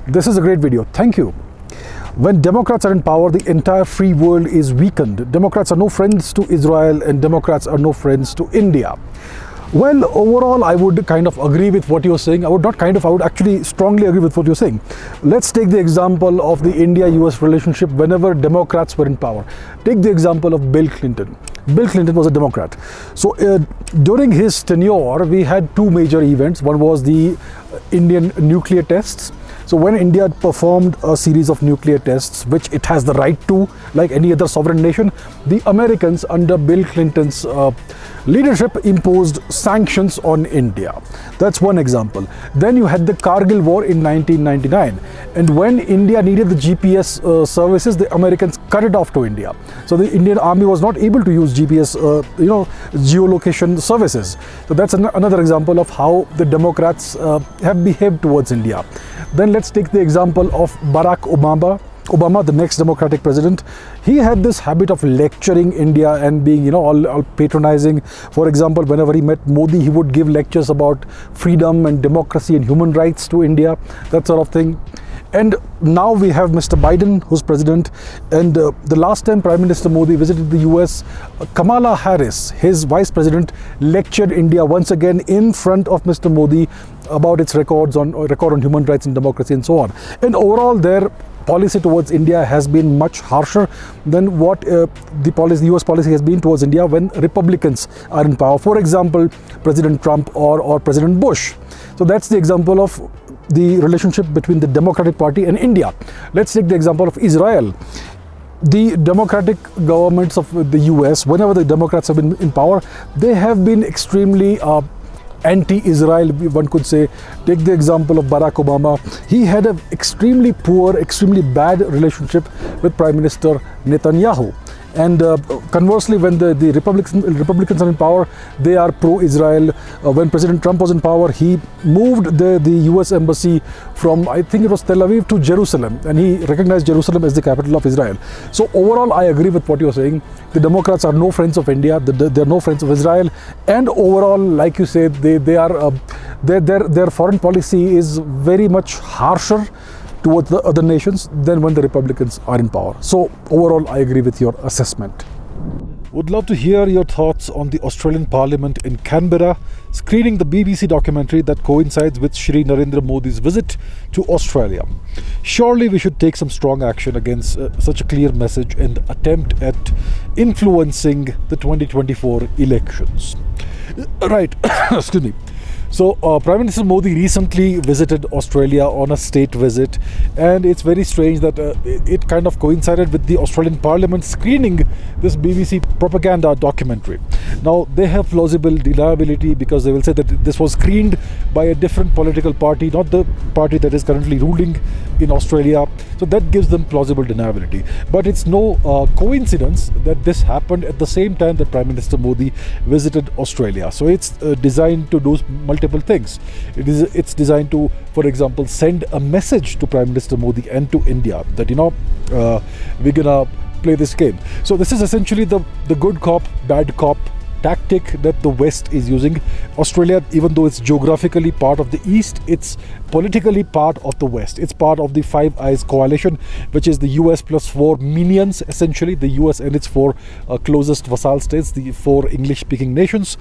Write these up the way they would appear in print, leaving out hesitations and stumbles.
This is a great video. Thank you. When Democrats are in power, the entire free world is weakened. Democrats are no friends to Israel and Democrats are no friends to India. Well, overall, I would kind of agree with what you're saying. I would actually strongly agree with what you're saying. Let's take the example of the India-US relationship whenever Democrats were in power. Take the example of Bill Clinton. Bill Clinton was a Democrat. So during his tenure, we had two major events. One was the Indian nuclear tests. So when India performed a series of nuclear tests, which it has the right to, like any other sovereign nation, the Americans under Bill Clinton's leadership imposed sanctions on India. That's one example. Then you had the Kargil War in 1999. And when India needed the GPS services, the Americans cut it off to India. So the Indian Army was not able to use GPS, geolocation services. So that's another example of how the Democrats have behaved towards India. Then let's take the example of Barack Obama, the next Democratic president. He had this habit of lecturing India and being, all patronizing. For example, whenever he met Modi, he would give lectures about freedom and democracy and human rights to India, that sort of thing. And now we have Mr. Biden, who's president. And the last time Prime Minister Modi visited the US, Kamala Harris, his vice president, lectured India once again in front of Mr. Modi about its record on human rights and democracy and so on. And overall, their policy towards India has been much harsher than what the US policy has been towards India when Republicans are in power. For example, President Trump or President Bush. So that's the example of the relationship between the Democratic Party and India. Let's take the example of Israel. The democratic governments of the US, whenever the Democrats have been in power, they have been extremely anti-Israel, one could say. Take the example of Barack Obama. He had an extremely poor, extremely bad relationship with Prime Minister Netanyahu. And conversely, when the Republicans are in power, they are pro-Israel. When President Trump was in power, he moved the US embassy from, I think it was Tel Aviv to Jerusalem, and he recognized Jerusalem as the capital of Israel. So overall, I agree with what you're saying. The Democrats are no friends of India. They're no friends of Israel. And overall, like you said, their foreign policy is very much harsher towards the other nations than when the Republicans are in power. So overall, I agree with your assessment. Would love to hear your thoughts on the Australian Parliament in Canberra screening the BBC documentary that coincides with Shri Narendra Modi's visit to Australia. Surely we should take some strong action against such a clear message and attempt at influencing the 2024 elections. Right, excuse me. So Prime Minister Modi recently visited Australia on a state visit, and it's very strange that it kind of coincided with the Australian Parliament screening this BBC propaganda documentary. Now they have plausible deniability because they will say that this was screened by a different political party, not the party that is currently ruling in Australia. So that gives them plausible deniability. But it's no coincidence that this happened at the same time that Prime Minister Modi visited Australia. So it's designed to do multiple things. It's designed to, for example, send a message to Prime Minister Modi and to India that we're gonna play this game. So this is essentially the good cop, bad cop tactic that the West is using. Australia, even though it's geographically part of the East, it's politically part of the West. It's part of the Five Eyes coalition, which is the US plus 4 minions, essentially the US and its 4 closest vassal states, the 4 English-speaking nations.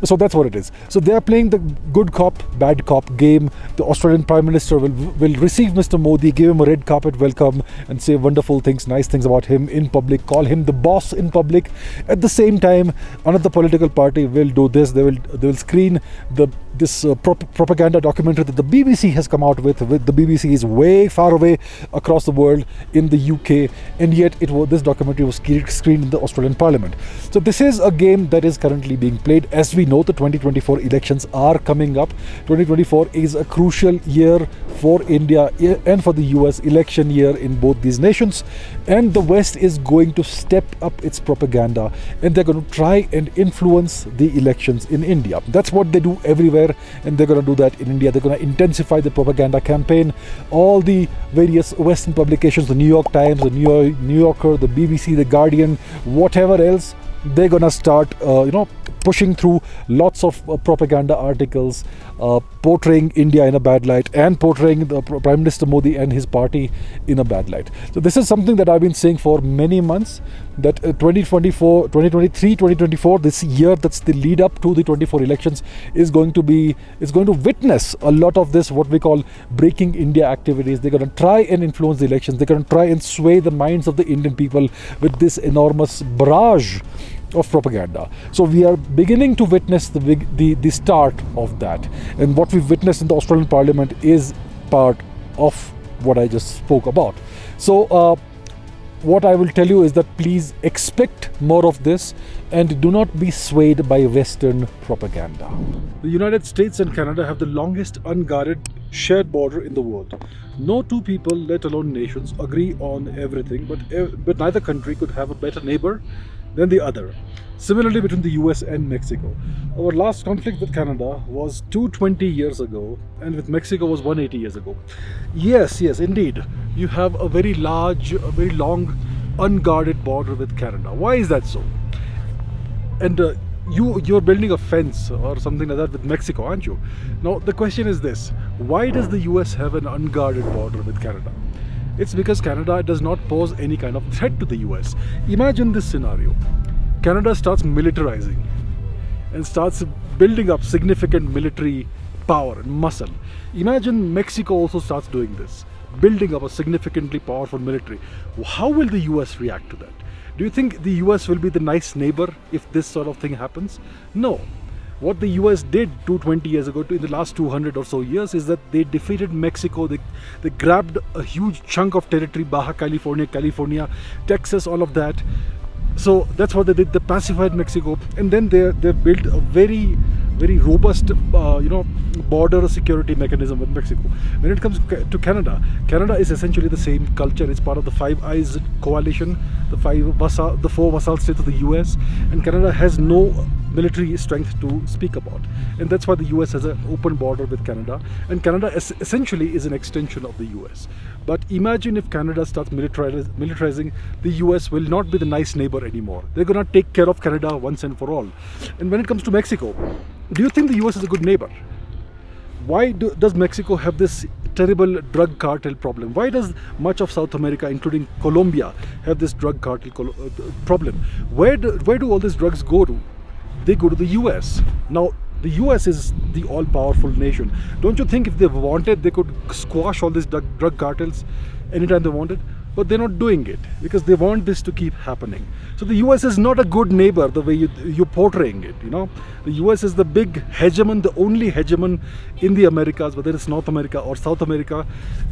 So that's what it is. So they are playing the good cop, bad cop game. The Australian Prime Minister will receive Mr. Modi, give him a red carpet welcome and say wonderful things, nice things about him in public, call him the boss in public. At the same time, another political party will do this. They will screen this propaganda documentary that the BBC has come out with. The BBC is way far away across the world in the UK, and yet this documentary was screened in the Australian Parliament. So this is a game that is currently being played. As we know, the 2024 elections are coming up. 2024 is a crucial year for India and for the US, election year in both these nations, and the West is going to step up its propaganda and they're going to try and influence the elections in India. That's what they do everywhere, and they're going to do that in India. They're going to intensify the propaganda campaign. All the various Western publications, the New York Times, the New Yorker, the BBC, the Guardian, whatever else, they're going to start pushing through lots of propaganda articles, portraying India in a bad light and portraying the Prime Minister Modi and his party in a bad light. So this is something that I've been saying for many months, that 2024, 2023, 2024, this year that's the lead up to the 24 elections is going to witness a lot of this, what we call breaking India activities. They're going to try and influence the elections. They're going to try and sway the minds of the Indian people with this enormous barrage of propaganda. So we are beginning to witness the start of that, and what we've witnessed in the Australian Parliament is part of what I just spoke about. So what I will tell you is that please expect more of this and do not be swayed by Western propaganda. The United States and Canada have the longest unguarded shared border in the world. No two people, let alone nations, agree on everything, but neither country could have a better neighbor than the other. Similarly, between the US and Mexico. Our last conflict with Canada was 220 years ago, and with Mexico was 180 years ago. Yes, indeed. You have a very large, a very long, unguarded border with Canada. Why is that so? And you're building a fence or something like that with Mexico, aren't you? Now, the question is this. Why does the US have an unguarded border with Canada? It's because Canada does not pose any kind of threat to the US. Imagine this scenario. Canada starts militarizing and starts building up significant military power and muscle. Imagine Mexico also starts doing this, building up a significantly powerful military. How will the US react to that? Do you think the US will be the nice neighbor if this sort of thing happens? No. What the US did 220 years ago, in the last 200 or so years, is that they defeated Mexico. They grabbed a huge chunk of territory, Baja California, Texas, all of that. So that's what they did. They pacified Mexico, and then they built a very robust border security mechanism with Mexico. When it comes to Canada, Canada is essentially the same culture. It's part of the Five Eyes coalition, the four vassal states of the US, and Canada has no military strength to speak about, and that's why the US has an open border with Canada, and Canada essentially is an extension of the US. But imagine if Canada starts militarizing, the US will not be the nice neighbor anymore. They're gonna take care of Canada once and for all. And when it comes to Mexico, do you think the US is a good neighbor? Why does Mexico have this terrible drug cartel problem? Why does much of South America, including Colombia, have this drug cartel problem? Where do all these drugs go to? They go to the US. Now, the US is the all-powerful nation. Don't you think if they wanted, they could squash all these drug cartels anytime they wanted? But they're not doing it because they want this to keep happening. So the US is not a good neighbor the way you're portraying it, you know. The US is the big hegemon, the only hegemon in the Americas, whether it's North America or South America.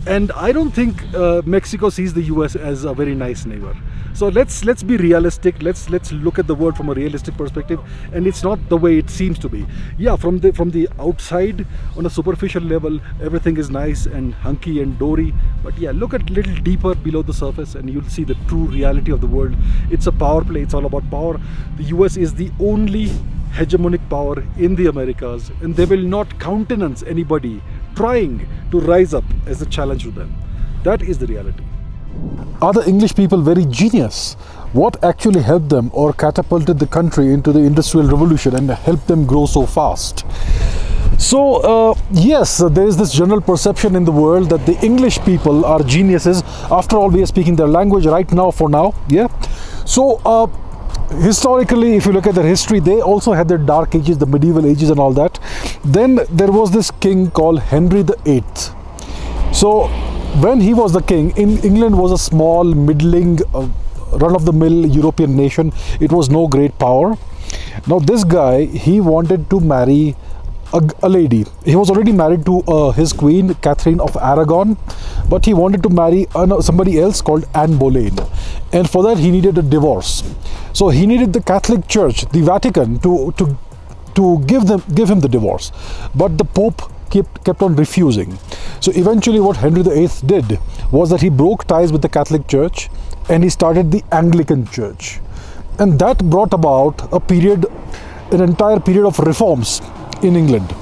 And I don't think Mexico sees the US as a very nice neighbor. So let's be realistic. Let's look at the world from a realistic perspective, and it's not the way it seems to be. Yeah, from the outside, on a superficial level, everything is nice and hunky and dory. But yeah, look at a little deeper below the surface, and you'll see the true reality of the world. It's a power play. It's all about power. The US is the only hegemonic power in the Americas, and they will not countenance anybody trying to rise up as a challenge to them. That is the reality. Are the English people very genius? What actually helped them or catapulted the country into the Industrial Revolution and helped them grow so fast? So yes, there is this general perception in the world that the English people are geniuses. After all, we are speaking their language right now for now. Yeah. So historically, if you look at their history, they also had their dark ages, the medieval ages and all that. Then there was this king called Henry VIII. So when he was the king, England was a small, middling, run-of-the-mill European nation. It was no great power. Now this guy, he wanted to marry a lady. He was already married to his queen, Catherine of Aragon, but he wanted to marry somebody else called Anne Boleyn. And for that, he needed a divorce. So he needed the Catholic Church, the Vatican, to give him the divorce. But the Pope kept on refusing. So eventually what Henry VIII did was that he broke ties with the Catholic Church and he started the Anglican Church. And that brought about an entire period of reforms in England.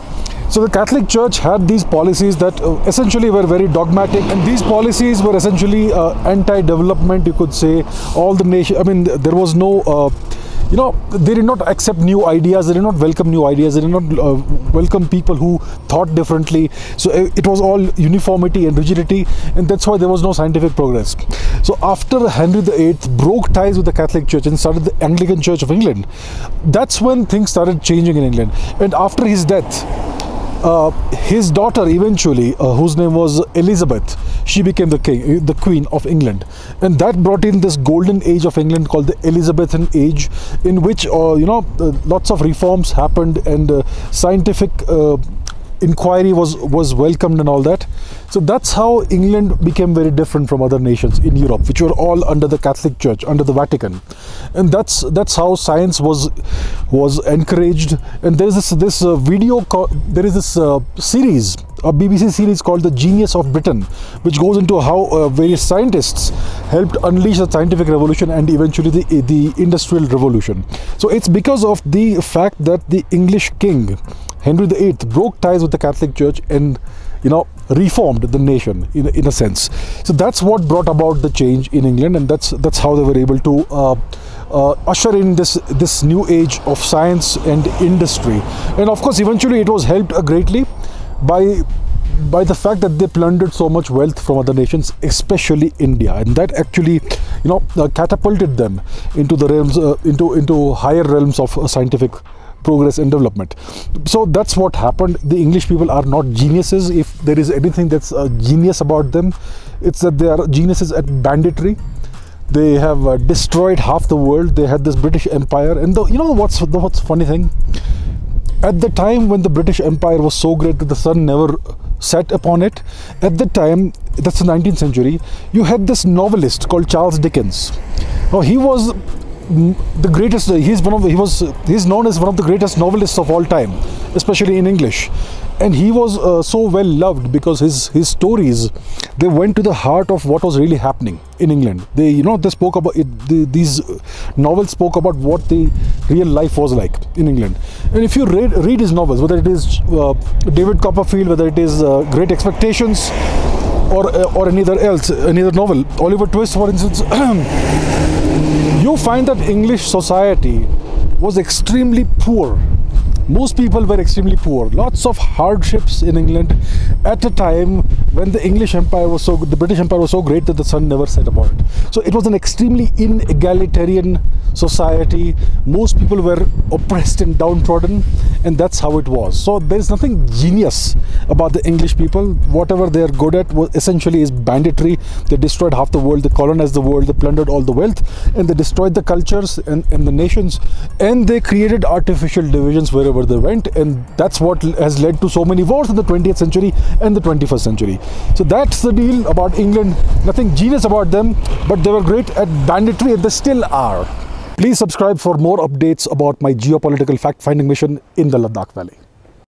So the Catholic Church had these policies that essentially were very dogmatic, and these policies were essentially anti-development, you could say. All the nation, I mean, there was no they did not accept new ideas, they did not welcome new ideas, they did not welcome people who thought differently. So it was all uniformity and rigidity, and that's why there was no scientific progress. So after Henry VIII broke ties with the Catholic Church and started the Anglican Church of England, that's when things started changing in England. And after his death, his daughter eventually, whose name was Elizabeth, she became the Queen of England, and that brought in this golden age of England called the Elizabethan age, in which lots of reforms happened, and scientific inquiry was welcomed and all that. So that's how England became very different from other nations in Europe, which were all under the Catholic Church, under the Vatican. And that's how science was encouraged. And there is this series, a BBC series called The Genius of Britain, which goes into how various scientists helped unleash the scientific revolution and eventually the industrial revolution. So it's because of the fact that the English king Henry VIII broke ties with the Catholic Church and reformed the nation in a sense. So that's what brought about the change in England, and that's how they were able to usher in this new age of science and industry. And of course, eventually it was helped greatly by the fact that they plundered so much wealth from other nations, especially India, and that actually catapulted them into the realms into higher realms of scientific progress and development. So that's what happened. The English people are not geniuses. If there is anything that's genius about them, it's that they are geniuses at banditry. They have destroyed half the world. They had this British Empire, and what's funny thing? At the time when the British Empire was so great that the sun never set upon it, at the time, that's the 19th century, you had this novelist called Charles Dickens. Now he was the greatest. He's known as one of the greatest novelists of all time, especially in English, and he was so well loved because his stories, they went to the heart of what was really happening in England. They spoke about it. These novels spoke about what the real life was like in England. And if you read his novels, whether it is David Copperfield, whether it is Great Expectations, or any other novel, Oliver Twist, for instance, you find that English society was extremely poor. Most people were extremely poor. Lots of hardships in England at a time when the British Empire was so great that the sun never set upon it. So it was an extremely inegalitarian society. Most people were oppressed and downtrodden, and that's how it was. So there's nothing genius about the English people. Whatever they're good at essentially is banditry. They destroyed half the world, they colonized the world, they plundered all the wealth, and they destroyed the cultures and the nations, and they created artificial divisions wherever they went, and that's what has led to so many wars in the 20th century and the 21st century. So that's the deal about England. Nothing genius about them, but they were great at banditry, and they still are. Please subscribe for more updates about my geopolitical fact-finding mission in the Ladakh Valley.